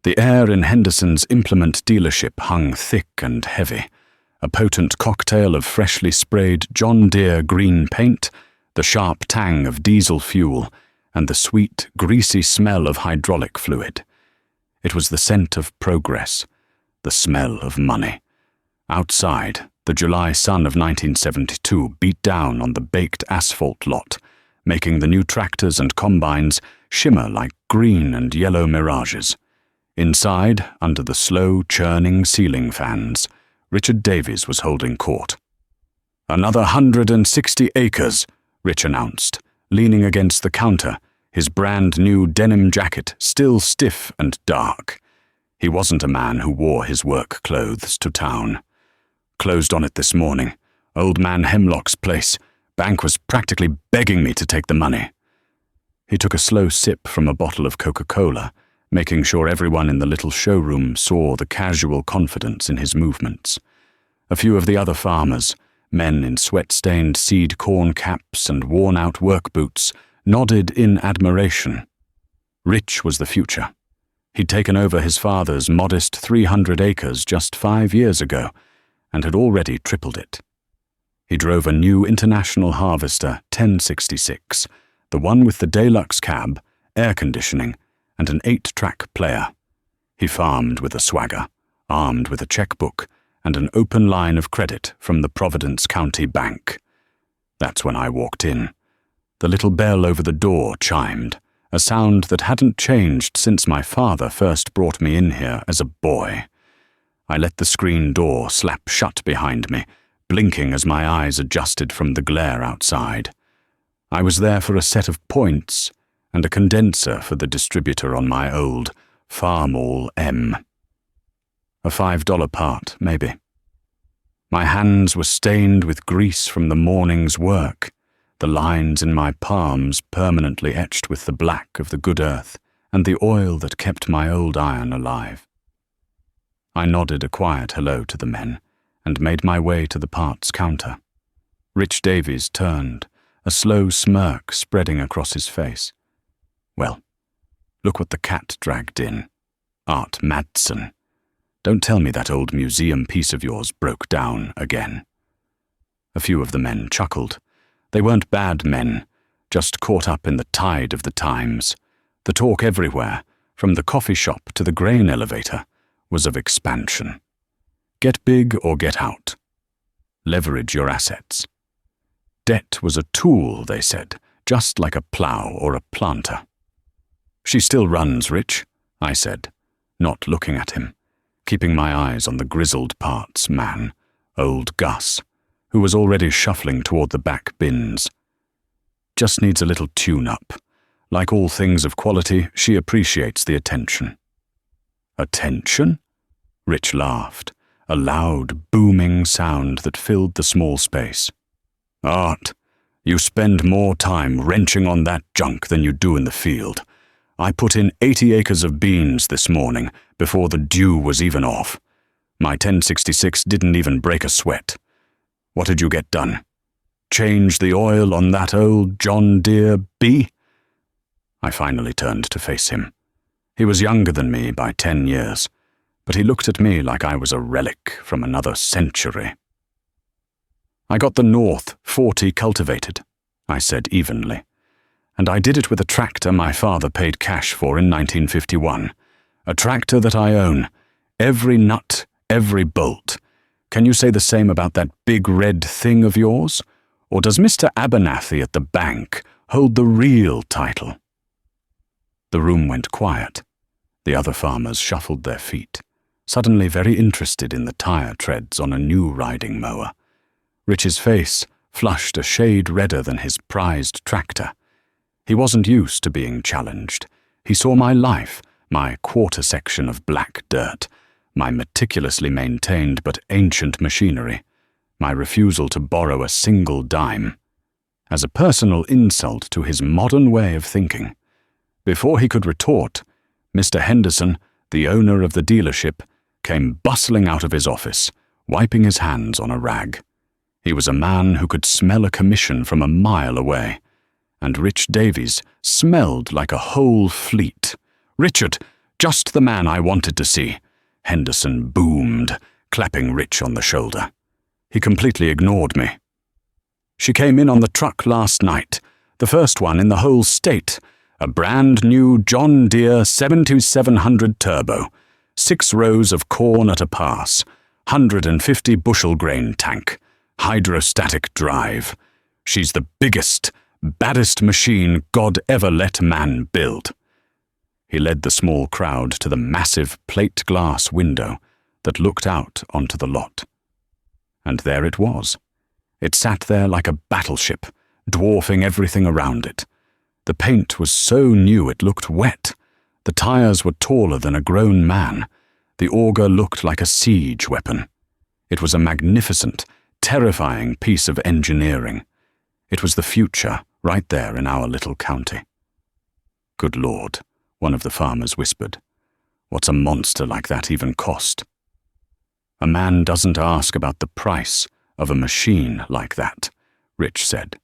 The air in Henderson's implement dealership hung thick and heavy, a potent cocktail of freshly sprayed John Deere green paint, the sharp tang of diesel fuel, and the sweet, greasy smell of hydraulic fluid. It was the scent of progress, the smell of money. Outside, the July sun of 1972 beat down on the baked asphalt lot, making the new tractors and combines shimmer like green and yellow mirages. Inside, under the slow, churning ceiling fans, Richard Davies was holding court. "Another 160 acres," Rich announced, leaning against the counter, his brand-new denim jacket still stiff and dark. He wasn't a man who wore his work clothes to town. "Closed on it this morning. Old man Hemlock's place. Bank was practically begging me to take the money." He took a slow sip from a bottle of Coca-Cola, making sure everyone in the little showroom saw the casual confidence in his movements. A few of the other farmers, men in sweat-stained seed corn caps and worn-out work boots, nodded in admiration. Rich was the future. He'd taken over his father's modest 300 acres just 5 years ago, and had already tripled it. He drove a new International Harvester 1066, the one with the Deluxe cab, air conditioning, and an 8-track player. He farmed with a swagger, armed with a checkbook and an open line of credit from the Providence County Bank. That's when I walked in. The little bell over the door chimed, a sound that hadn't changed since my father first brought me in here as a boy. I let the screen door slap shut behind me, blinking as my eyes adjusted from the glare outside. I was there for a set of points and a condenser for the distributor on my old Farmall M. A $5 part, maybe. My hands were stained with grease from the morning's work, the lines in my palms permanently etched with the black of the good earth and the oil that kept my old iron alive. I nodded a quiet hello to the men and made my way to the parts counter. Rich Davies turned, a slow smirk spreading across his face. "Well, look what the cat dragged in. Art Madsen. Don't tell me that old museum piece of yours broke down again." A few of the men chuckled. They weren't bad men, just caught up in the tide of the times. The talk everywhere, from the coffee shop to the grain elevator, was of expansion. Get big or get out. Leverage your assets. Debt was a tool, they said, just like a plow or a planter. "She still runs, Rich," I said, not looking at him, keeping my eyes on the grizzled parts man, old Gus, who was already shuffling toward the back bins. "Just needs a little tune-up. Like all things of quality, she appreciates the attention." "Attention?" Rich laughed, a loud, booming sound that filled the small space. "Art, you spend more time wrenching on that junk than you do in the field. I put in 80 acres of beans this morning before the dew was even off. My 1066 didn't even break a sweat. What did you get done? Change the oil on that old John Deere B?" I finally turned to face him. He was younger than me by 10 years, but he looked at me like I was a relic from another century. "I got the North 40 cultivated," I said evenly. "And I did it with a tractor my father paid cash for in 1951. A tractor that I own. Every nut, every bolt. Can you say the same about that big red thing of yours? Or does Mr. Abernathy at the bank hold the real title?" The room went quiet. The other farmers shuffled their feet, suddenly very interested in the tire treads on a new riding mower. Rich's face flushed a shade redder than his prized tractor. He wasn't used to being challenged. He saw my life, my quarter section of black dirt, my meticulously maintained but ancient machinery, my refusal to borrow a single dime, as a personal insult to his modern way of thinking. Before he could retort, Mr. Henderson, the owner of the dealership, came bustling out of his office, wiping his hands on a rag. He was a man who could smell a commission from a mile away, and Rich Davies smelled like a whole fleet. "Richard, Just the man I wanted to see," Henderson boomed, clapping Rich on the shoulder. He completely ignored me. "She came in on the truck last night, the first one in the whole state, a brand new John Deere 7700 turbo, 6 rows of corn at a pass, 150 bushel grain tank, hydrostatic drive. She's the biggest, baddest machine God ever let man build." He led the small crowd to the massive plate glass window that looked out onto the lot. And there it was. It sat there like a battleship, dwarfing everything around it. The paint was so new it looked wet. The tires were taller than a grown man. The auger looked like a siege weapon. It was a magnificent, terrifying piece of engineering. It was the future right there in our little county. "Good Lord," one of the farmers whispered. "What's a monster like that even cost?" "A man doesn't ask about the price of a machine like that," Rich said,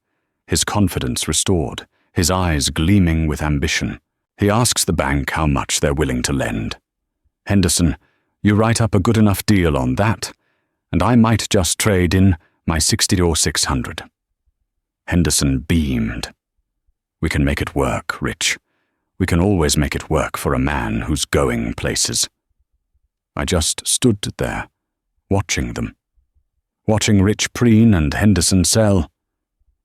his confidence restored, his eyes gleaming with ambition. "He asks the bank how much they're willing to lend. Henderson, you write up a good enough deal on that, and I might just trade in my 60 or 600. Henderson beamed. "We can make it work, Rich. We can always make it work for a man who's going places." I just stood there, watching them. Watching Rich preen and Henderson sell.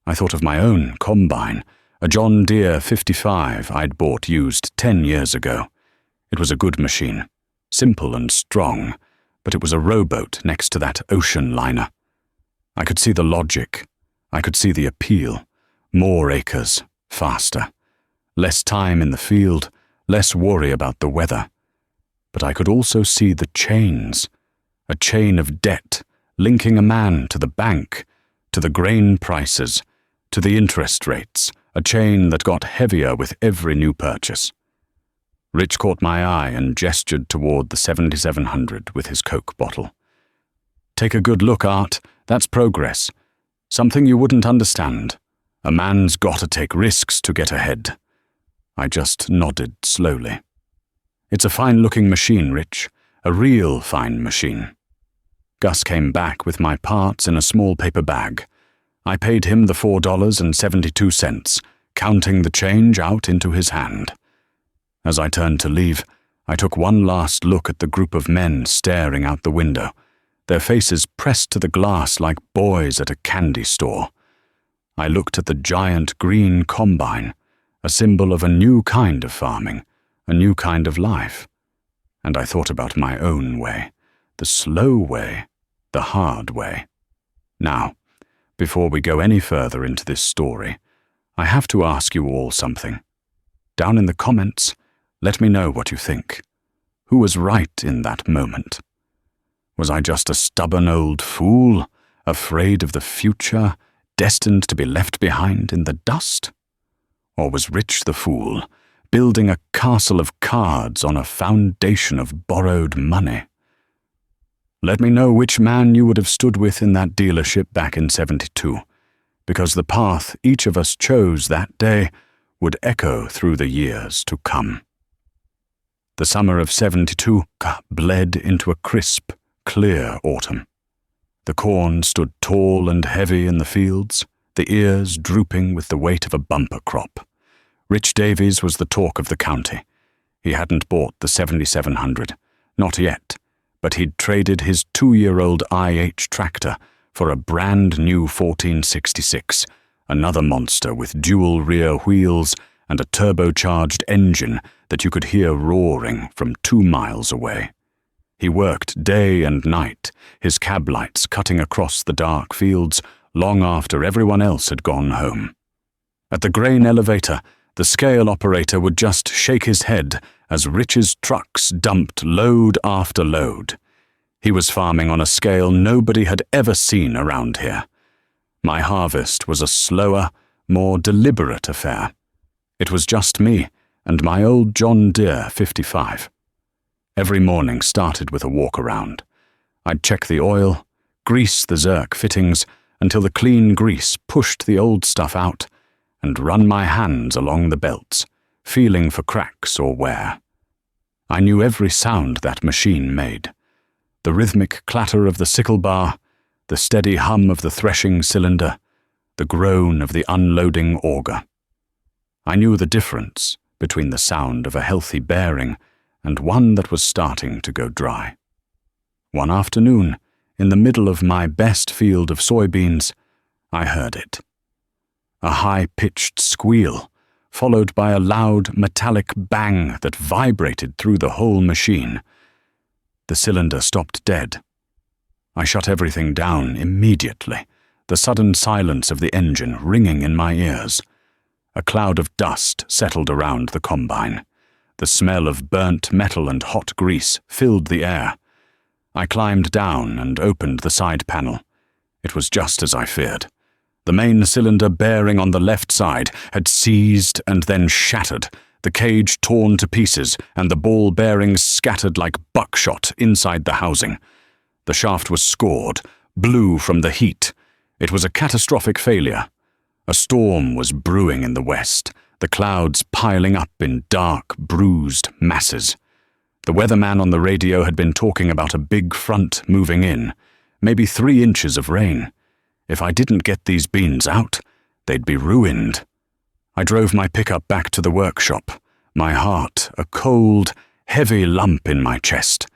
I thought of my own combine, a John Deere 55 I'd bought used 10 years ago. It was a good machine, simple and strong, but it was a rowboat next to that ocean liner. I could see the logic. I could see the appeal. More acres, faster. Less time in the field, less worry about the weather. But I could also see the chains. A chain of debt linking a man to the bank, to the grain prices, to the interest rates, a chain that got heavier with every new purchase. Rich caught my eye and gestured toward the 7700 with his Coke bottle. "Take a good look, Art. That's progress. Something you wouldn't understand. A man's got to take risks to get ahead." I just nodded slowly. "It's a fine-looking machine, Rich. A real fine machine." Gus came back with my parts in a small paper bag. I paid him the $4.72, counting the change out into his hand. As I turned to leave, I took one last look at the group of men staring out the window, their faces pressed to the glass like boys at a candy store. I looked at the giant green combine, a symbol of a new kind of farming, a new kind of life. And I thought about my own way, the slow way, the hard way. Now, before we go any further into this story, I have to ask you all something. Down in the comments, let me know what you think. Who was right in that moment? Was I just a stubborn old fool, afraid of the future, destined to be left behind in the dust? Or was Rich the fool, building a castle of cards on a foundation of borrowed money? Let me know which man you would have stood with in that dealership back in '72, because the path each of us chose that day would echo through the years to come. The summer of '72 bled into a crisp, clear autumn. The corn stood tall and heavy in the fields, the ears drooping with the weight of a bumper crop. Rich Davies was the talk of the county. He hadn't bought the 7700, not yet, but he'd traded his 2-year-old IH tractor for a brand new 1466, another monster with dual rear wheels and a turbocharged engine that you could hear roaring from 2 miles away. He worked day and night, his cab lights cutting across the dark fields long after everyone else had gone home. At the grain elevator, the scale operator would just shake his head as Rich's trucks dumped load after load. He was farming on a scale nobody had ever seen around here. My harvest was a slower, more deliberate affair. It was just me and my old John Deere 55. Every morning started with a walk around. I'd check the oil, grease the Zerk fittings until the clean grease pushed the old stuff out, and run my hands along the belts, feeling for cracks or wear. I knew every sound that machine made. The rhythmic clatter of the sickle bar, the steady hum of the threshing cylinder, the groan of the unloading auger. I knew the difference between the sound of a healthy bearing and one that was starting to go dry. One afternoon, in the middle of my best field of soybeans, I heard it. A high-pitched squeal, followed by a loud metallic bang that vibrated through the whole machine. The cylinder stopped dead. I shut everything down immediately, the sudden silence of the engine ringing in my ears. A cloud of dust settled around the combine. The smell of burnt metal and hot grease filled the air. I climbed down and opened the side panel. It was just as I feared. The main cylinder bearing on the left side had seized and then shattered, the cage torn to pieces and the ball bearings scattered like buckshot inside the housing. The shaft was scored, blue from the heat. It was a catastrophic failure. A storm was brewing in the west, the clouds piling up in dark, bruised masses. The weatherman on the radio had been talking about a big front moving in, maybe 3 inches of rain. If I didn't get these beans out, they'd be ruined. I drove my pickup back to the workshop, my heart a cold, heavy lump in my chest.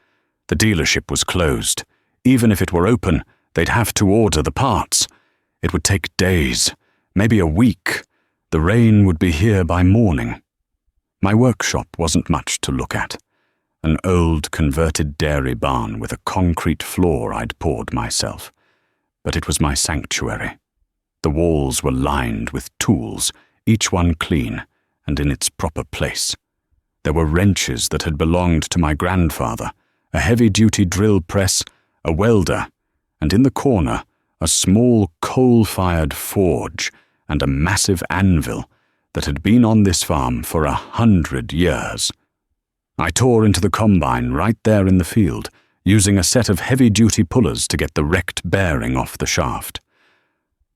The dealership was closed. Even if it were open, they'd have to order the parts. It would take days, maybe a week. The rain would be here by morning. My workshop wasn't much to look at. An old converted dairy barn with a concrete floor I'd poured myself. But it was my sanctuary. The walls were lined with tools, each one clean and in its proper place. There were wrenches that had belonged to my grandfather, a heavy-duty drill press, a welder, and in the corner, a small coal-fired forge and a massive anvil that had been on this farm for 100 years. I tore into the combine right there in the field, using a set of heavy-duty pullers to get the wrecked bearing off the shaft.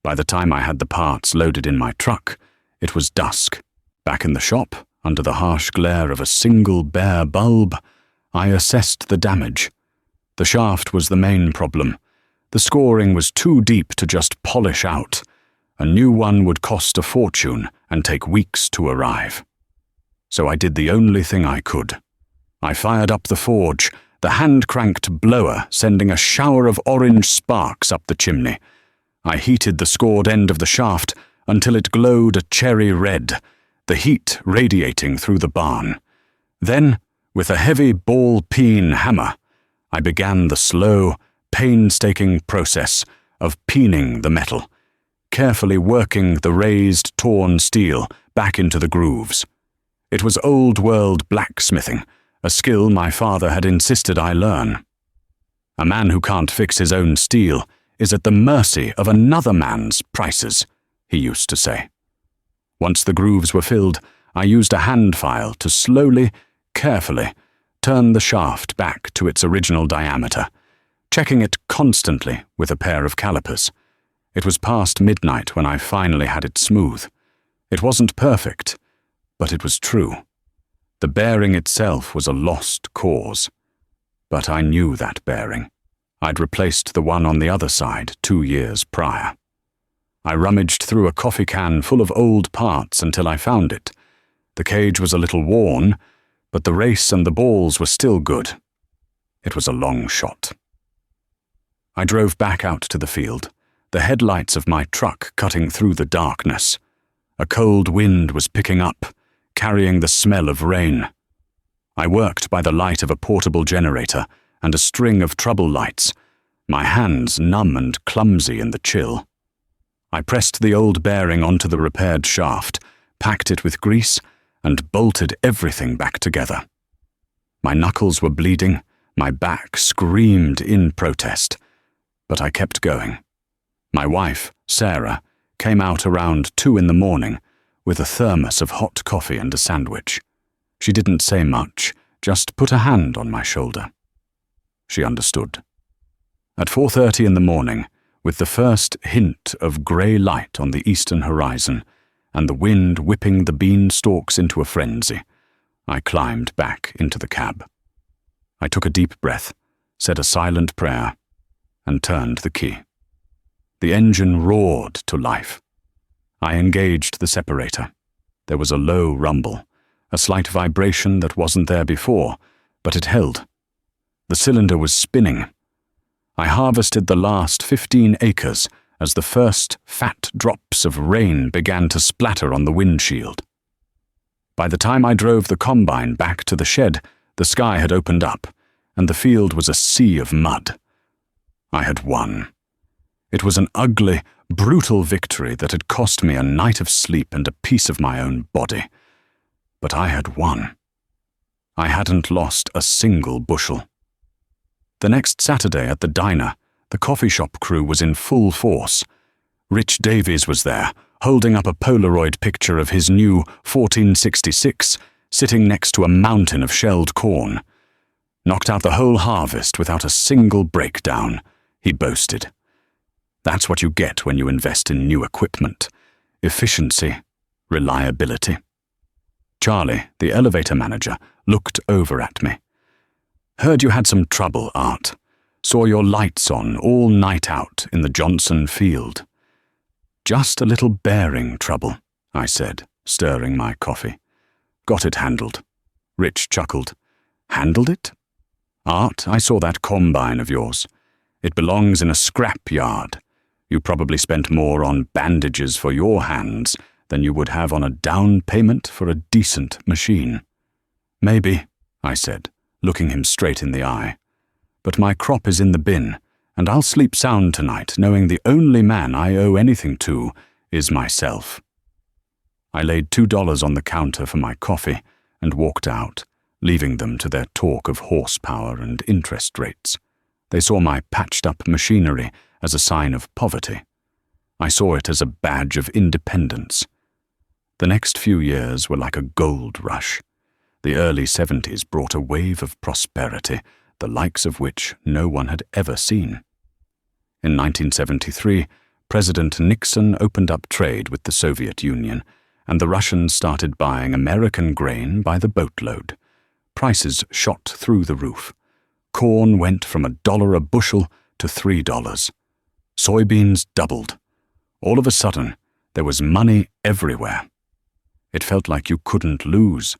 By the time I had the parts loaded in my truck, it was dusk. Back in the shop, under the harsh glare of a single bare bulb, I assessed the damage. The shaft was the main problem. The scoring was too deep to just polish out. A new one would cost a fortune and take weeks to arrive. So I did the only thing I could. I fired up the forge, the hand-cranked blower sending a shower of orange sparks up the chimney. I heated the scored end of the shaft until it glowed a cherry red, the heat radiating through the barn. Then, with a heavy ball-peen hammer, I began the slow, painstaking process of peening the metal, carefully working the raised, torn steel back into the grooves. It was old-world blacksmithing, a skill my father had insisted I learn. A man who can't fix his own steel is at the mercy of another man's prices, he used to say. Once the grooves were filled, I used a hand file to slowly, carefully, turn the shaft back to its original diameter, checking it constantly with a pair of calipers. It was past midnight when I finally had it smooth. It wasn't perfect, but it was true. The bearing itself was a lost cause. But I knew that bearing. I'd replaced the one on the other side 2 years prior. I rummaged through a coffee can full of old parts until I found it. The cage was a little worn, but the race and the balls were still good. It was a long shot. I drove back out to the field, the headlights of my truck cutting through the darkness. A cold wind was picking up, carrying the smell of rain. I worked by the light of a portable generator and a string of trouble lights, my hands numb and clumsy in the chill. I pressed the old bearing onto the repaired shaft, packed it with grease, and bolted everything back together. My knuckles were bleeding, my back screamed in protest, but I kept going. My wife, Sarah, came out around 2 in the morning with a thermos of hot coffee and a sandwich. She didn't say much, just put a hand on my shoulder. She understood. At 4:30 in the morning, with the first hint of grey light on the eastern horizon and the wind whipping the beanstalks into a frenzy, I climbed back into the cab. I took a deep breath, said a silent prayer, and turned the key. The engine roared to life. I engaged the separator. There was a low rumble, a slight vibration that wasn't there before, but it held. The cylinder was spinning. I harvested the last 15 acres as the first fat drops of rain began to splatter on the windshield. By the time I drove the combine back to the shed, the sky had opened up, and the field was a sea of mud. I had won. It was an ugly, brutal victory that had cost me a night of sleep and a piece of my own body. But I had won. I hadn't lost a single bushel. The next Saturday at the diner, the coffee shop crew was in full force. Rich Davies was there, holding up a Polaroid picture of his new 1466, sitting next to a mountain of shelled corn. Knocked out the whole harvest without a single breakdown, he boasted. That's what you get when you invest in new equipment. Efficiency, reliability. Charlie, the elevator manager, looked over at me. Heard you had some trouble, Art. Saw your lights on all night out in the Johnson field. Just a little bearing trouble, I said, stirring my coffee. Got it handled. Rich chuckled. Handled it? Art, I saw that combine of yours. It belongs in a scrap yard. You probably spent more on bandages for your hands than you would have on a down payment for a decent machine. Maybe, I said, looking him straight in the eye. But my crop is in the bin, and I'll sleep sound tonight knowing the only man I owe anything to is myself. I laid $2 on the counter for my coffee and walked out, leaving them to their talk of horsepower and interest rates. They saw my patched-up machinery as a sign of poverty. I saw it as a badge of independence. The next few years were like a gold rush. The early 70s brought a wave of prosperity, the likes of which no one had ever seen. In 1973, President Nixon opened up trade with the Soviet Union, and the Russians started buying American grain by the boatload. Prices shot through the roof. Corn went from $1 a bushel to $3. Soybeans doubled. All of a sudden, there was money everywhere. It felt like you couldn't lose.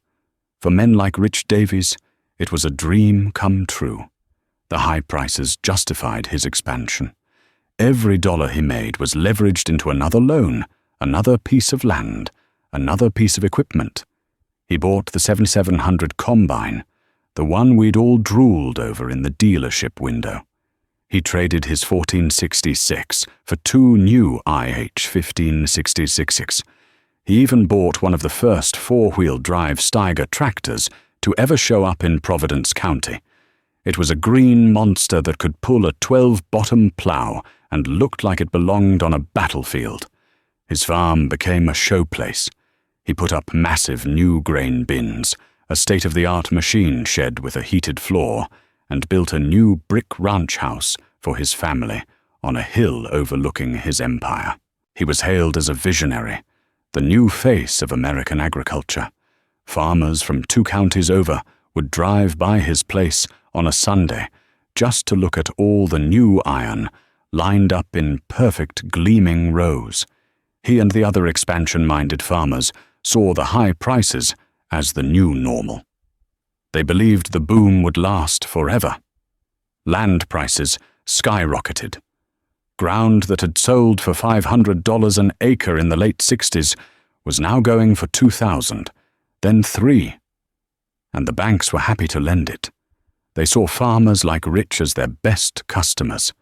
For men like Rich Davies, it was a dream come true. The high prices justified his expansion. Every dollar he made was leveraged into another loan, another piece of land, another piece of equipment. He bought the 7700 combine, the one we'd all drooled over in the dealership window. He traded his 1466 for 2 new IH 1566. He even bought one of the first 4-wheel drive Steiger tractors to ever show up in Providence County. It was a green monster that could pull a 12-bottom plow and looked like it belonged on a battlefield. His farm became a showplace. He put up massive new grain bins, a state-of-the-art machine shed with a heated floor, and built a new brick ranch house for his family on a hill overlooking his empire. He was hailed as a visionary, the new face of American agriculture. Farmers from 2 counties over would drive by his place on a Sunday just to look at all the new iron lined up in perfect gleaming rows. He and the other expansion-minded farmers saw the high prices as the new normal. They believed the boom would last forever. Land prices skyrocketed. Ground that had sold for $500 an acre in the late 60s was now going for $2,000, then $3,000. And the banks were happy to lend it. They saw farmers like Rich as their best customers.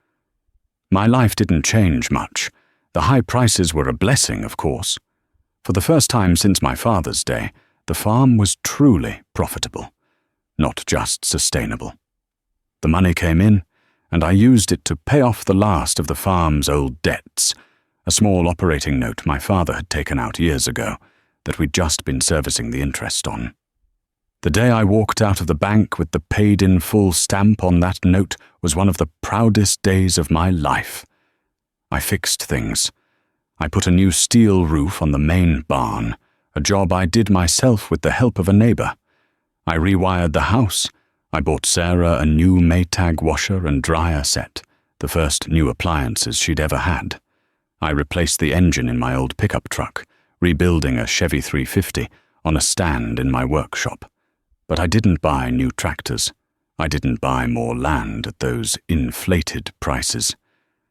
My life didn't change much. The high prices were a blessing, of course. For the first time since my father's day, the farm was truly profitable, not just sustainable. The money came in, and I used it to pay off the last of the farm's old debts, a small operating note my father had taken out years ago that we'd just been servicing the interest on. The day I walked out of the bank with the paid-in-full stamp on that note was one of the proudest days of my life. I fixed things. I put a new steel roof on the main barn, a job I did myself with the help of a neighbor. I rewired the house. I bought Sarah a new Maytag washer and dryer set, the first new appliances she'd ever had. I replaced the engine in my old pickup truck, rebuilding a Chevy 350 on a stand in my workshop. But I didn't buy new tractors. I didn't buy more land at those inflated prices.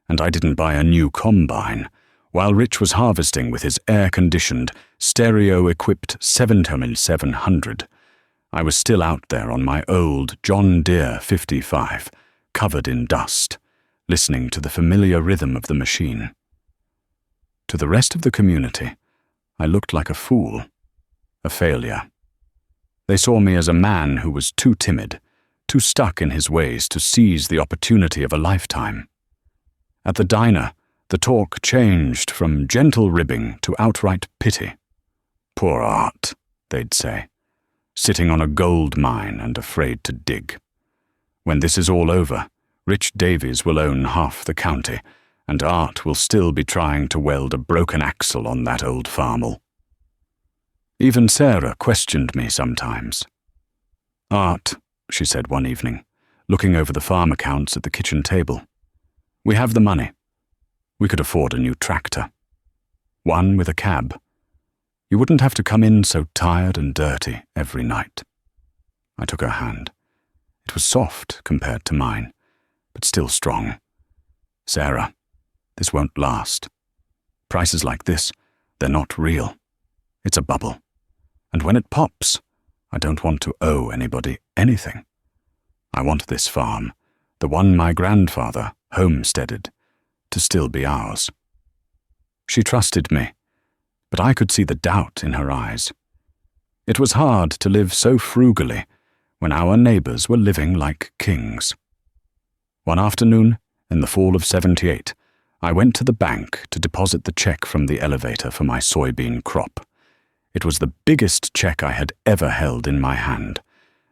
And I didn't buy a new combine, while Rich was harvesting with his air-conditioned, stereo-equipped 700. I was still out there on my old John Deere 55, covered in dust, listening to the familiar rhythm of the machine. To the rest of the community, I looked like a fool, a failure. They saw me as a man who was too timid, too stuck in his ways to seize the opportunity of a lifetime. At the diner, the talk changed from gentle ribbing to outright pity. "Poor Art," they'd say, "sitting on a gold mine and afraid to dig. When this is all over, Rich Davies will own half the county, and Art will still be trying to weld a broken axle on that old farmel." Even Sarah questioned me sometimes. "Art," she said one evening, looking over the farm accounts at the kitchen table, "we have the money. We could afford a new tractor. One with a cab. You wouldn't have to come in so tired and dirty every night." I took her hand. It was soft compared to mine, but still strong. "Sarah, this won't last. Prices like this, they're not real. It's a bubble. And when it pops, I don't want to owe anybody anything. I want this farm, the one my grandfather homesteaded, to still be ours." She trusted me, but I could see the doubt in her eyes. It was hard to live so frugally when our neighbors were living like kings. One afternoon, in the fall of '78, I went to the bank to deposit the check from the elevator for my soybean crop. It was the biggest check I had ever held in my hand.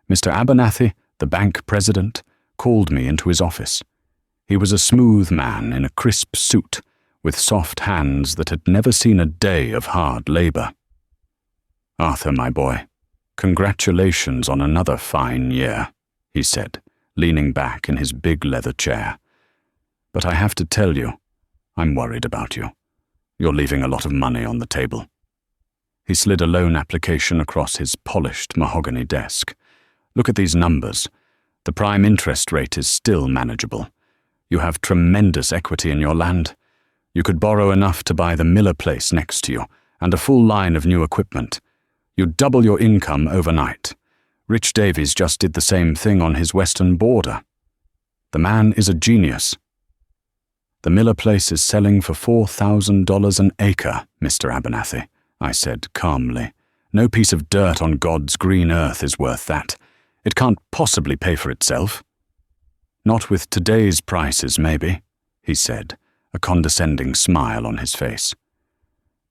Mr. Abernathy, the bank president, called me into his office. He was a smooth man in a crisp suit, with soft hands that had never seen a day of hard labor. "Arthur, my boy, congratulations on another fine year," he said, leaning back in his big leather chair. "But I have to tell you, I'm worried about you. You're leaving a lot of money on the table." He slid a loan application across his polished mahogany desk. "Look at these numbers. The prime interest rate is still manageable. You have tremendous equity in your land. You could borrow enough to buy the Miller place next to you and a full line of new equipment. You'd double your income overnight. Rich Davies just did the same thing on his western border. The man is a genius." "The Miller place is selling for $4,000 an acre, Mr. Abernathy," I said calmly. "No piece of dirt on God's green earth is worth that. It can't possibly pay for itself." "Not with today's prices, maybe," he said, a condescending smile on his face.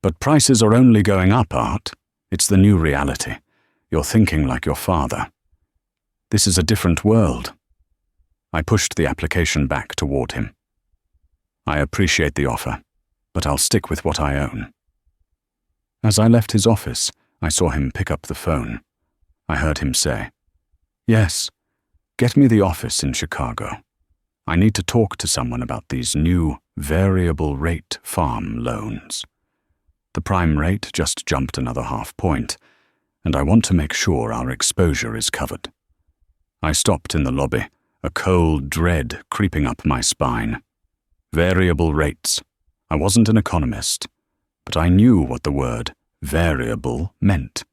"But prices are only going up, Art. It's the new reality. You're thinking like your father. This is a different world." I pushed the application back toward him. "I appreciate the offer, but I'll stick with what I own." As I left his office, I saw him pick up the phone. I heard him say, "Yes, get me the office in Chicago. I need to talk to someone about these new variable rate farm loans. The prime rate just jumped another half point, and I want to make sure our exposure is covered." I stopped in the lobby, a cold dread creeping up my spine. Variable rates. I wasn't an economist, but I knew what the word variable meant.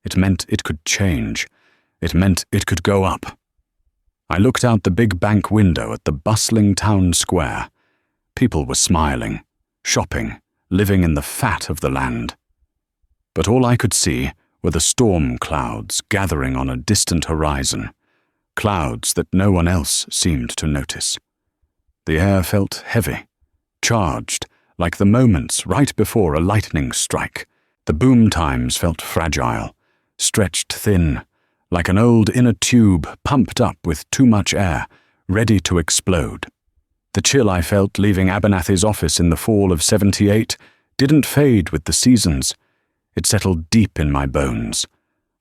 It meant it could change. It meant it could go up. I looked out the big bank window at the bustling town square. People were smiling, shopping, living in the fat of the land. But all I could see were the storm clouds gathering on a distant horizon, clouds that no one else seemed to notice. The air felt heavy, charged, like the moments right before a lightning strike. The boom times felt fragile, stretched thin, like an old inner tube pumped up with too much air, ready to explode. The chill I felt leaving Abernathy's office in the fall of '78 didn't fade with the seasons. It settled deep in my bones.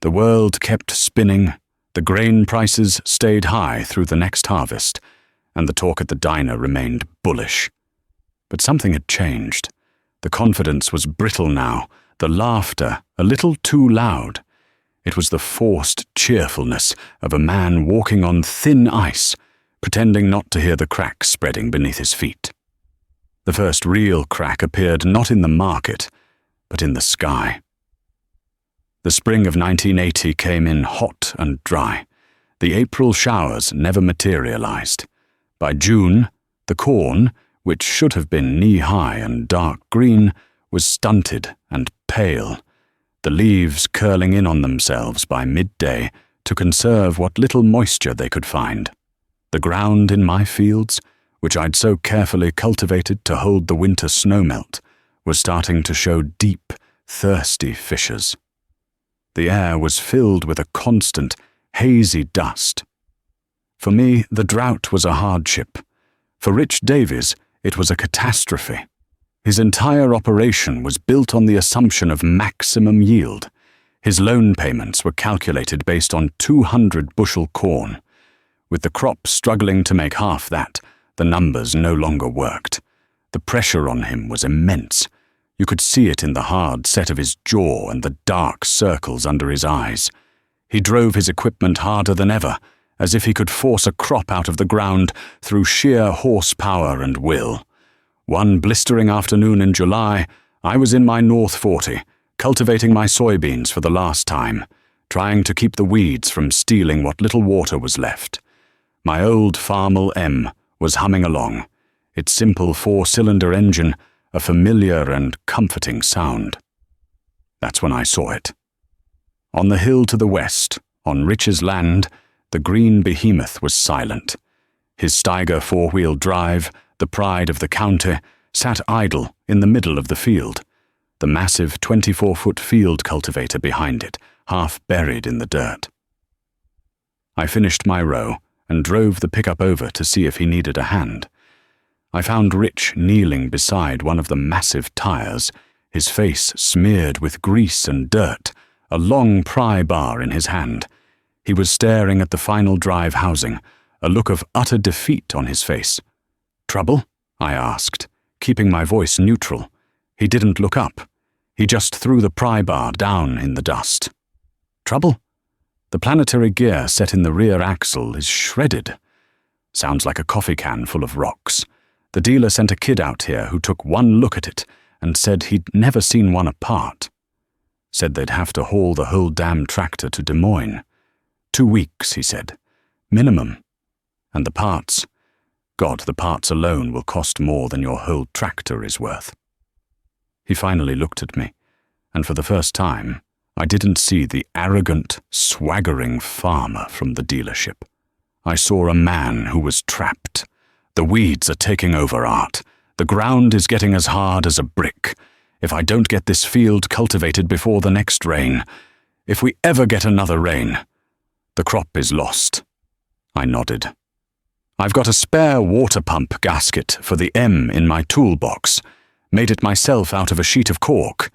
The world kept spinning, the grain prices stayed high through the next harvest, and the talk at the diner remained bullish. But something had changed. The confidence was brittle now, the laughter a little too loud. It was the forced cheerfulness of a man walking on thin ice, pretending not to hear the cracks spreading beneath his feet. The first real crack appeared not in the market, but in the sky. The spring of 1980 came in hot and dry. The April showers never materialized. By June, the corn, which should have been knee-high and dark green, was stunted and pale, the leaves curling in on themselves by midday to conserve what little moisture they could find. The ground in my fields, which I'd so carefully cultivated to hold the winter snowmelt, was starting to show deep, thirsty fissures. The air was filled with a constant, hazy dust. For me, the drought was a hardship. For Rich Davies, it was a catastrophe. His entire operation was built on the assumption of maximum yield. His loan payments were calculated based on 200 bushel corn. With the crop struggling to make half that, the numbers no longer worked. The pressure on him was immense. You could see it in the hard set of his jaw and the dark circles under his eyes. He drove his equipment harder than ever, as if he could force a crop out of the ground through sheer horsepower and will. One blistering afternoon in July, I was in my North 40, cultivating my soybeans for the last time, trying to keep the weeds from stealing what little water was left. My old Farmel M was humming along, its simple four-cylinder engine a familiar and comforting sound. That's when I saw it. On the hill to the west, on Rich's land, the green behemoth was silent. His Steiger four-wheel drive, the pride of the county, sat idle in the middle of the field, the massive 24-foot field cultivator behind it, half buried in the dirt. I finished my row and drove the pickup over to see if he needed a hand. I found Rich kneeling beside one of the massive tires, his face smeared with grease and dirt, a long pry bar in his hand. He was staring at the final drive housing, a look of utter defeat on his face. "Trouble?" I asked, keeping my voice neutral. He didn't look up. He just threw the pry bar down in the dust. "Trouble? The planetary gear set in the rear axle is shredded. Sounds like a coffee can full of rocks. The dealer sent a kid out here who took one look at it and said he'd never seen one apart. Said they'd have to haul the whole damn tractor to Des Moines. 2 weeks, he said. Minimum. And the parts. God, the parts alone will cost more than your whole tractor is worth." He finally looked at me, and for the first time, I didn't see the arrogant, swaggering farmer from the dealership. I saw a man who was trapped. The weeds are taking over, Art. The ground is getting as hard as a brick. If I don't get this field cultivated before the next rain, if we ever get another rain, the crop is lost. I nodded. I've got a spare water pump gasket for the M in my toolbox. Made it myself out of a sheet of cork.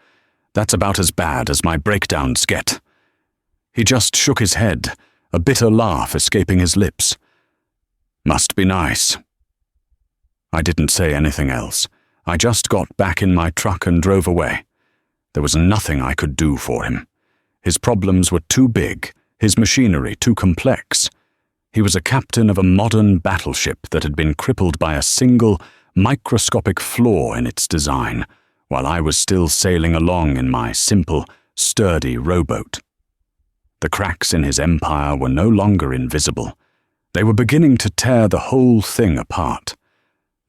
That's about as bad as my breakdowns get. He just shook his head, a bitter laugh escaping his lips. Must be nice. I didn't say anything else. I just got back in my truck and drove away. There was nothing I could do for him. His problems were too big, his machinery too complex. He was a captain of a modern battleship that had been crippled by a single, microscopic flaw in its design, while I was still sailing along in my simple, sturdy rowboat. The cracks in his empire were no longer invisible. They were beginning to tear the whole thing apart.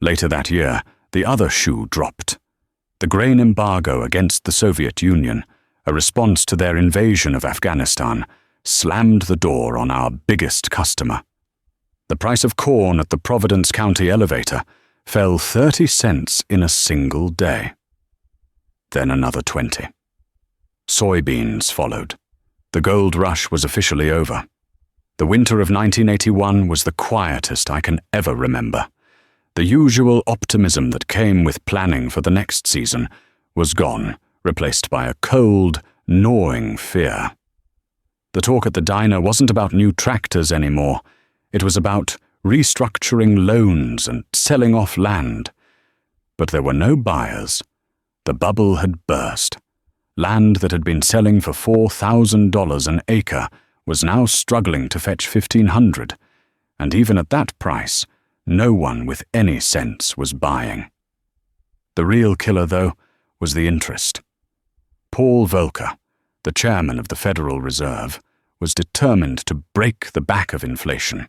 Later that year, the other shoe dropped. The grain embargo against the Soviet Union, a response to their invasion of Afghanistan, slammed the door on our biggest customer. The price of corn at the Providence County elevator fell 30 cents in a single day. Then another 20. Soybeans followed. The gold rush was officially over. The winter of 1981 was the quietest I can ever remember. The usual optimism that came with planning for the next season was gone, replaced by a cold, gnawing fear. The talk at the diner wasn't about new tractors anymore. It was about restructuring loans and selling off land. But there were no buyers. The bubble had burst. Land that had been selling for $4,000 an acre was now struggling to fetch $1,500, and even at that price, no one with any sense was buying. The real killer, though, was the interest. Paul Volcker, the chairman of the Federal Reserve, was determined to break the back of inflation,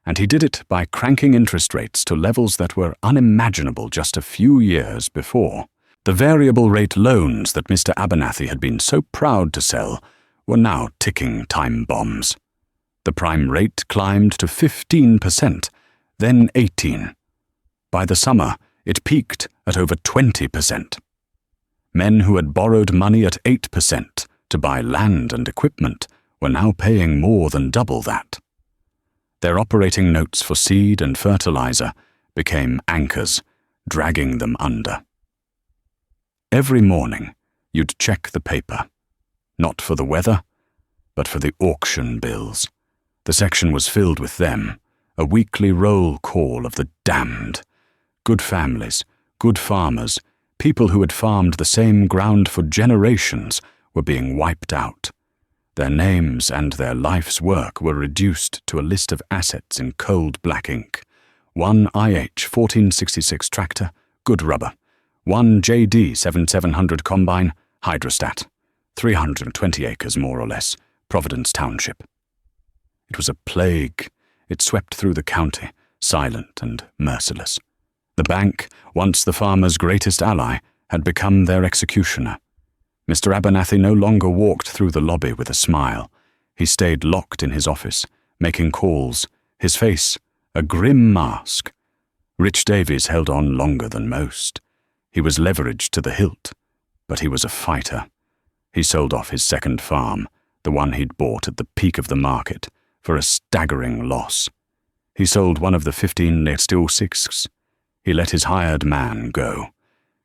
and he did it by cranking interest rates to levels that were unimaginable just a few years before. The variable rate loans that Mr. Abernathy had been so proud to sell were now ticking time bombs. The prime rate climbed to 15%, then 18%. By the summer, it peaked at over 20%. Men who had borrowed money at 8% to buy land and equipment were now paying more than double that. Their operating notes for seed and fertilizer became anchors, dragging them under. Every morning, you'd check the paper, not for the weather, but for the auction bills. The section was filled with them, a weekly roll call of the damned. Good families, good farmers, people who had farmed the same ground for generations were being wiped out. Their names and their life's work were reduced to a list of assets in cold black ink. One IH 1466 tractor, good rubber. One JD 7700 combine, hydrostat. 320 acres more or less, Providence Township. It was a plague. It swept through the county, silent and merciless. The bank, once the farmers' greatest ally, had become their executioner. Mr. Abernathy no longer walked through the lobby with a smile. He stayed locked in his office, making calls, his face a grim mask. Rich Davies held on longer than most. He was leveraged to the hilt, but he was a fighter. He sold off his second farm, the one he'd bought at the peak of the market, for a staggering loss. He sold one of the 15 STS. He let his hired man go.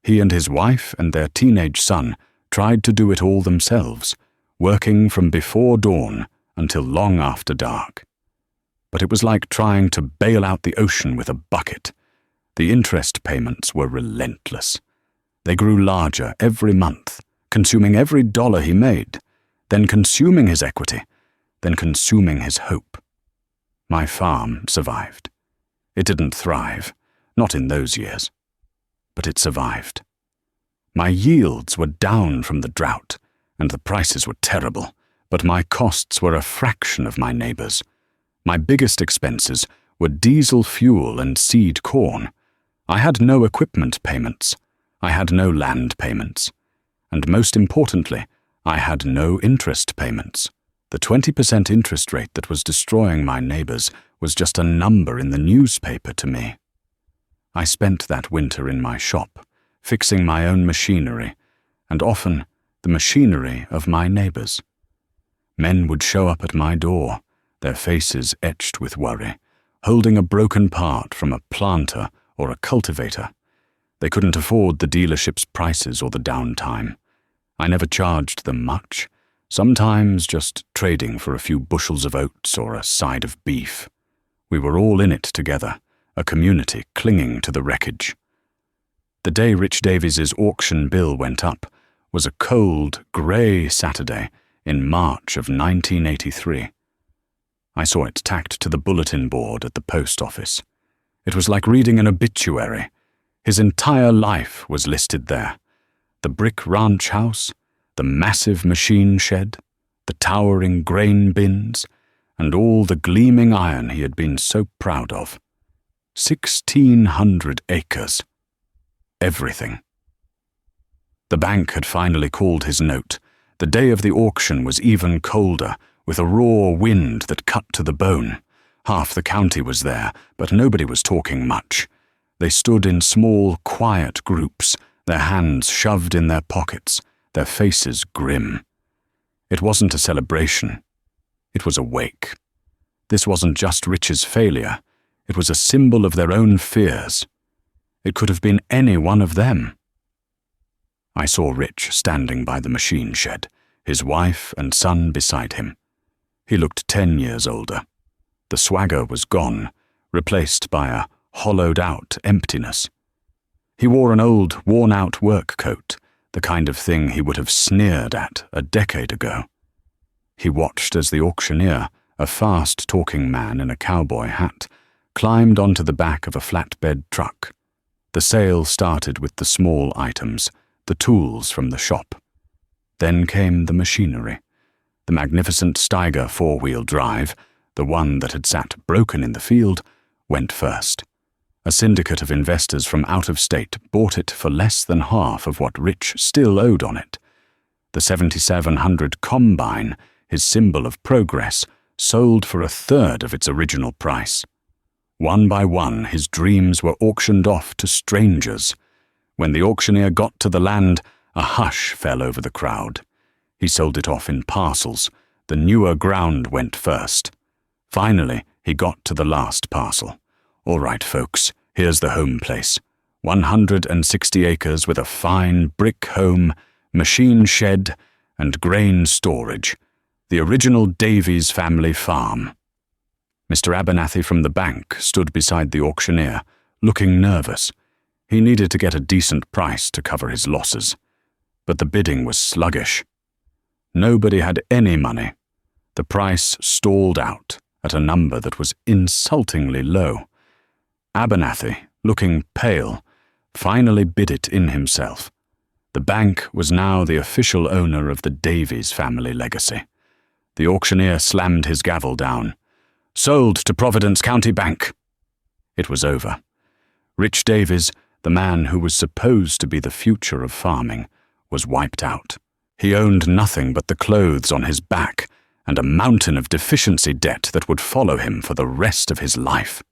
He and his wife and their teenage son tried to do it all themselves, working from before dawn until long after dark. But it was like trying to bail out the ocean with a bucket. The interest payments were relentless. They grew larger every month, consuming every dollar he made, then consuming his equity, then consuming his hope. My farm survived. It didn't thrive, not in those years, but it survived. My yields were down from the drought, and the prices were terrible, but my costs were a fraction of my neighbors'. My biggest expenses were diesel fuel and seed corn. I had no equipment payments. I had no land payments. And most importantly, I had no interest payments. The 20% interest rate that was destroying my neighbors was just a number in the newspaper to me. I spent that winter in my shop, fixing my own machinery, and often the machinery of my neighbors. Men would show up at my door, their faces etched with worry, holding a broken part from a planter or a cultivator. They couldn't afford the dealership's prices or the downtime. I never charged them much, sometimes just trading for a few bushels of oats or a side of beef. We were all in it together, a community clinging to the wreckage. The day Rich Davies's auction bill went up was a cold, grey Saturday in March of 1983. I saw it tacked to the bulletin board at the post office. It was like reading an obituary. His entire life was listed there. The brick ranch house, the massive machine shed, the towering grain bins, and all the gleaming iron he had been so proud of. 1,600 acres. Everything. The bank had finally called his note. The day of the auction was even colder, with a raw wind that cut to the bone. Half the county was there, but nobody was talking much. They stood in small, quiet groups, their hands shoved in their pockets, their faces grim. It wasn't a celebration. It was a wake. This wasn't just Rich's failure. It was a symbol of their own fears. It could have been any one of them. I saw Rich standing by the machine shed, his wife and son beside him. He looked 10 years older. The swagger was gone, replaced by a hollowed-out emptiness. He wore an old, worn-out work coat, the kind of thing he would have sneered at a decade ago. He watched as the auctioneer, a fast-talking man in a cowboy hat, climbed onto the back of a flatbed truck. The sale started with the small items, the tools from the shop. Then came the machinery. The magnificent Steiger four-wheel drive, the one that had sat broken in the field, went first. A syndicate of investors from out of state bought it for less than half of what Rich still owed on it. The 7700 Combine, his symbol of progress, sold for a third of its original price. One by one, his dreams were auctioned off to strangers. When the auctioneer got to the land, a hush fell over the crowd. He sold it off in parcels. The newer ground went first. Finally, he got to the last parcel. All right, folks, here's the home place. 160 acres with a fine brick home, machine shed, and grain storage. The original Davies family farm. Mr. Abernathy from the bank stood beside the auctioneer, looking nervous. He needed to get a decent price to cover his losses. But the bidding was sluggish. Nobody had any money. The price stalled out at a number that was insultingly low. Abernathy, looking pale, finally bid it in himself. The bank was now the official owner of the Davies family legacy. The auctioneer slammed his gavel down. Sold to Providence County Bank. It was over. Rich Davies, the man who was supposed to be the future of farming, was wiped out. He owned nothing but the clothes on his back and a mountain of deficiency debt that would follow him for the rest of his life.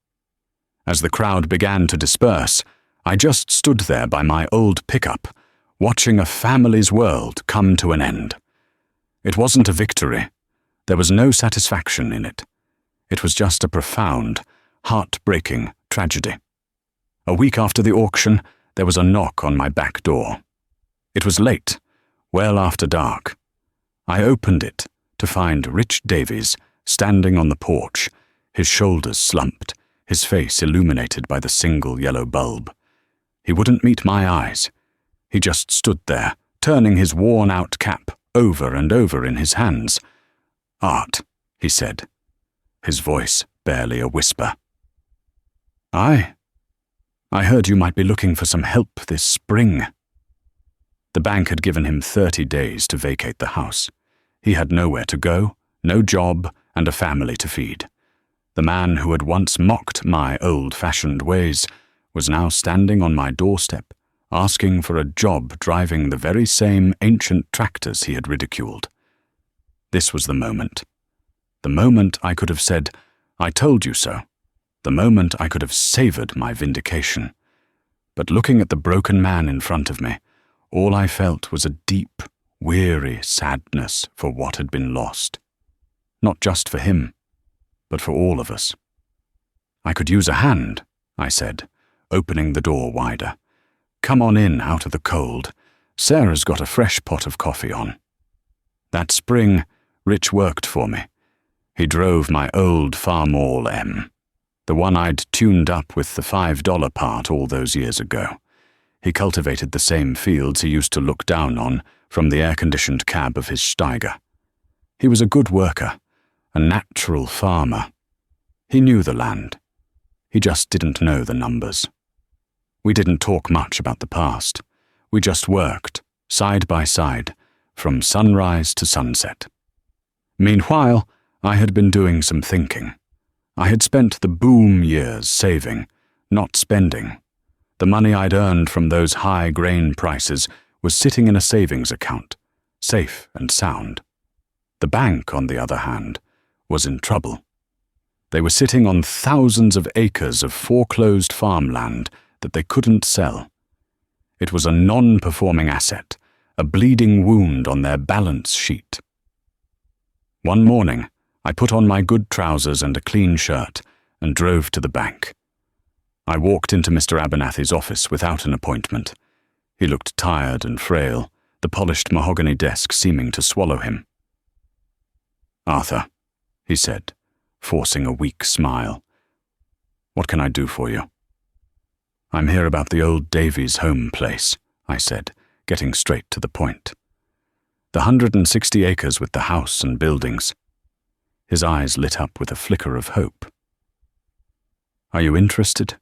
As the crowd began to disperse, I just stood there by my old pickup, watching a family's world come to an end. It wasn't a victory. There was no satisfaction in it. It was just a profound, heart-breaking tragedy. A week after the auction, there was a knock on my back door. It was late, well after dark. I opened it to find Rich Davies standing on the porch, his shoulders slumped, his face illuminated by the single yellow bulb. He wouldn't meet my eyes. He just stood there, turning his worn-out cap over and over in his hands. "Art," he said, his voice barely a whisper. I heard you might be looking for some help this spring." The bank had given him 30 days to vacate the house. He had nowhere to go, no job, and a family to feed. The man who had once mocked my old-fashioned ways was now standing on my doorstep, asking for a job driving the very same ancient tractors he had ridiculed. This was the moment. The moment I could have said, "I told you so." The moment I could have savored my vindication. But looking at the broken man in front of me, all I felt was a deep, weary sadness for what had been lost. Not just for him, but for all of us. "I could use a hand," I said, opening the door wider. "Come on in out of the cold. Sarah's got a fresh pot of coffee on." That spring, Rich worked for me. He drove my old Farmall M, the one I'd tuned up with the $5 part all those years ago. He cultivated the same fields he used to look down on from the air-conditioned cab of his Steiger. He was a good worker, a natural farmer. He knew the land. He just didn't know the numbers. We didn't talk much about the past. We just worked, side by side, from sunrise to sunset. Meanwhile, I had been doing some thinking. I had spent the boom years saving, not spending. The money I'd earned from those high grain prices was sitting in a savings account, safe and sound. The bank, on the other hand, was in trouble. They were sitting on thousands of acres of foreclosed farmland that they couldn't sell. It was a non-performing asset, a bleeding wound on their balance sheet. One morning, I put on my good trousers and a clean shirt and drove to the bank. I walked into Mr. Abernathy's office without an appointment. He looked tired and frail, the polished mahogany desk seeming to swallow him. "Arthur," he said, forcing a weak smile. "What can I do for you?" "I'm here about the old Davies home place," I said, getting straight to the point. "The 160 acres with the house and buildings." His eyes lit up with a flicker of hope. "Are you interested?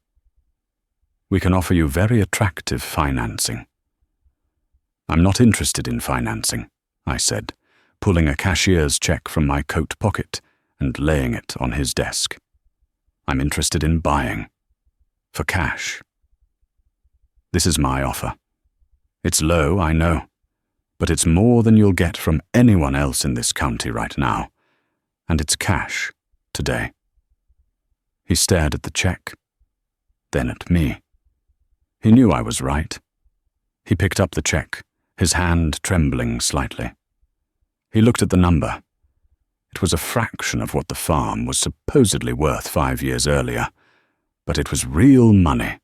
We can offer you very attractive financing." "I'm not interested in financing," I said, pulling a cashier's check from my coat pocket and laying it on his desk. "I'm interested in buying. For cash. This is my offer. It's low, I know, but it's more than you'll get from anyone else in this county right now, and it's cash today." He stared at the check, then at me. He knew I was right. He picked up the check, his hand trembling slightly. He looked at the number. It was a fraction of what the farm was supposedly worth 5 years earlier, but it was real money.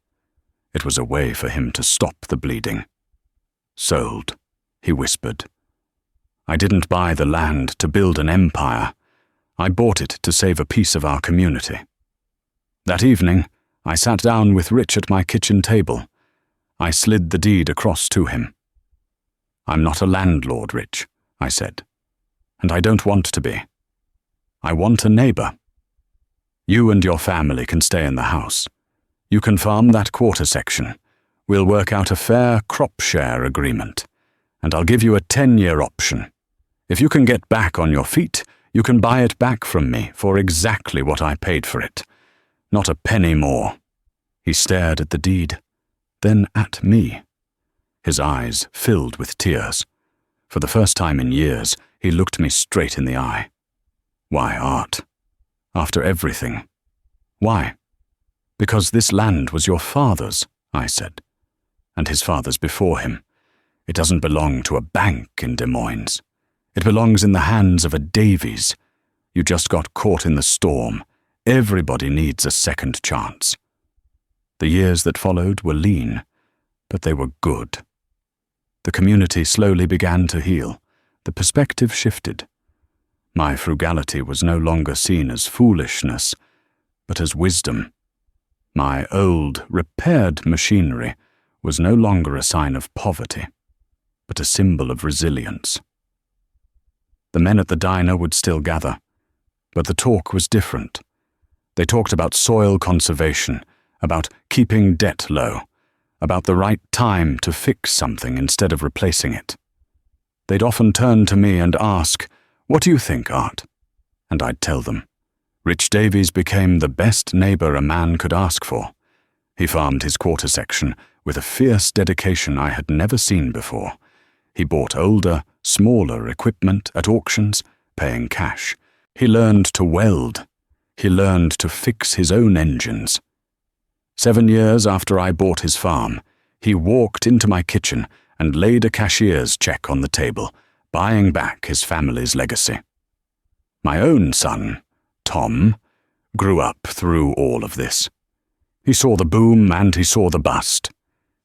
It was a way for him to stop the bleeding. "Sold," he whispered. "I didn't buy the land to build an empire. I bought it to save a piece of our community." That evening, I sat down with Rich at my kitchen table. I slid the deed across to him. "I'm not a landlord, Rich," I said, "and I don't want to be. I want a neighbor. You and your family can stay in the house. You can farm that quarter section. We'll work out a fair crop share agreement, and I'll give you a 10-year option. If you can get back on your feet, you can buy it back from me for exactly what I paid for it. Not a penny more." He stared at the deed, then at me. His eyes filled with tears. For the first time in years, he looked me straight in the eye. "Why, Art? After everything. Why?" "Because this land was your father's," I said, "and his father's before him. It doesn't belong to a bank in Des Moines. It belongs in the hands of a Davies. You just got caught in the storm. Everybody needs a second chance." The years that followed were lean, but they were good. The community slowly began to heal. The perspective shifted. My frugality was no longer seen as foolishness, but as wisdom. My old, repaired machinery was no longer a sign of poverty, but a symbol of resilience. The men at the diner would still gather, but the talk was different. They talked about soil conservation, about keeping debt low, about the right time to fix something instead of replacing it. They'd often turn to me and ask, "What do you think, Art?" And I'd tell them. Rich Davies became the best neighbor a man could ask for. He farmed his quarter section with a fierce dedication I had never seen before. He bought older, smaller equipment at auctions, paying cash. He learned to weld. He learned to fix his own engines. 7 years after I bought his farm, he walked into my kitchen and laid a cashier's check on the table, buying back his family's legacy. My own son, Tom, grew up through all of this. He saw the boom and he saw the bust.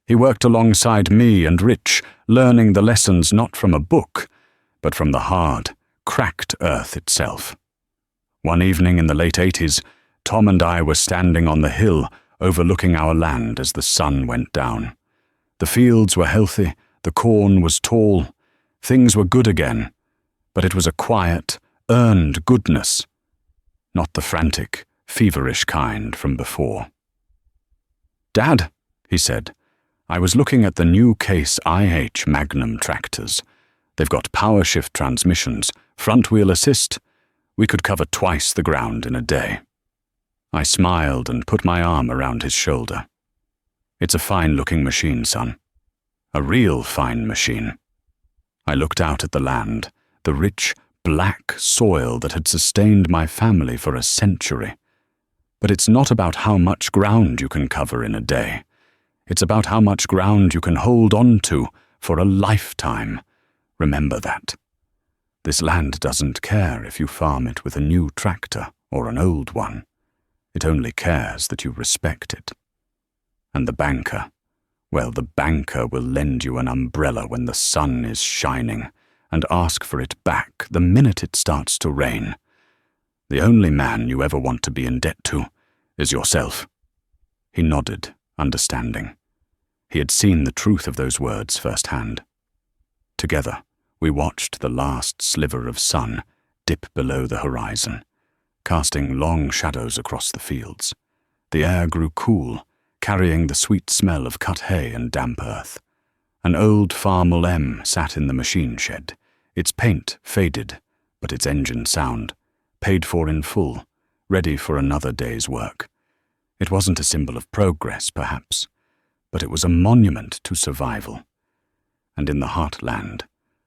He worked alongside me and Rich, learning the lessons not from a book, but from the hard, cracked earth itself. One evening in the late 80s, Tom and I were standing on the hill overlooking our land as the sun went down. The fields were healthy, the corn was tall, things were good again, but it was a quiet, earned goodness, not the frantic, feverish kind from before. "Dad," he said, "I was looking at the new Case IH Magnum tractors. They've got power shift transmissions, front wheel assist. We could cover twice the ground in a day." I smiled and put my arm around his shoulder. "It's a fine-looking machine, son. A real fine machine." I looked out at the land, the rich, black soil that had sustained my family for a century. But it's not about how much ground you can cover in a day. It's about how much ground you can hold on to for a lifetime. Remember that. This land doesn't care if you farm it with a new tractor or an old one. It only cares that you respect it. And the banker, well, the banker will lend you an umbrella when the sun is shining and ask for it back the minute it starts to rain. The only man you ever want to be in debt to is yourself." He nodded, understanding. He had seen the truth of those words firsthand. Together, we watched the last sliver of sun dip below the horizon, casting long shadows across the fields. The air grew cool, carrying the sweet smell of cut hay and damp earth. An old Farmel M sat in the machine shed, its paint faded, but its engine sound, paid for in full, ready for another day's work. It wasn't a symbol of progress, perhaps, but it was a monument to survival. And in the heartland,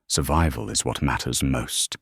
survival is what matters most.